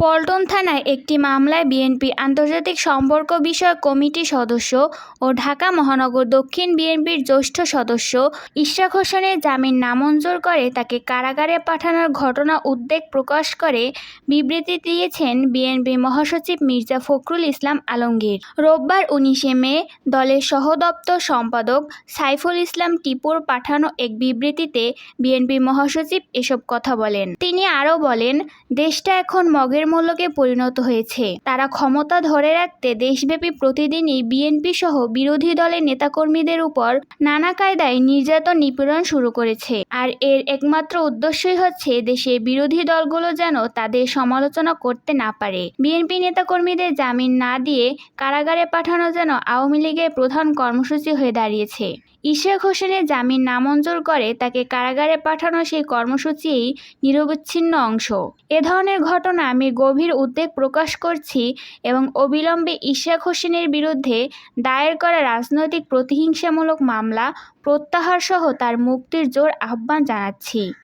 পল্টন থানায় একটি মামলায় বিএনপি আন্তর্জাতিক সম্পর্ক বিষয়ক কমিটির সদস্য ও ঢাকা মহানগর দক্ষিণ বিএনপির জ্যেষ্ঠ সদস্য ইশরাক হোসেনের জামিন নামঞ্জুর করে তাকে কারাগারে পাঠানোর ঘটনা উদ্বেগ প্রকাশ করে বিবৃতি দিয়েছেন বিএনপি মহাসচিব মির্জা ফখরুল ইসলাম আলমগীর। রোববার 19 মে দলের সহদপ্তর সম্পাদক সাইফুল ইসলাম টিপুর পাঠানো এক বিবৃতিতে বিএনপি মহাসচিব এসব কথা বলেন। তিনি আরও বলেন, দেশটা এখন মগের মূল্যকে পরিণত হয়েছে। তারা ক্ষমতা ধরে রাখতে দেশব্যাপী প্রতিদিনই বিএনপি সহ বিরোধী দলের নেতাকর্মীদের উপর নানা কায়দায় নির্যাতন নিপীড়ন শুরু করেছে। আর এর একমাত্র উদ্দেশ্যই হচ্ছে দেশের বিরোধী দলগুলো যেন তাদের সমালোচনা করতে না পারে। বিএনপি নেতাকর্মীদের জামিন না দিয়ে কারাগারে পাঠানো যেন আওয়ামী লীগের প্রধান কর্মসূচি হয়ে দাঁড়িয়েছে। ইশরাক হোসেনের জামিন নামঞ্জুর করে তাকে কারাগারে পাঠানো সেই কর্মসূচিই নিরবচ্ছিন্ন অংশ। এ ধরনের ঘটনা আমি গভীর উদ্বেগ প্রকাশ করছি এবং অবিলম্বে ইশরাক হোসেনের বিরুদ্ধে দায়ের করা রাজনৈতিক প্রতিহিংসামূলক মামলা প্রত্যাহার সহ তার মুক্তির জোর আহ্বান জানাচ্ছি।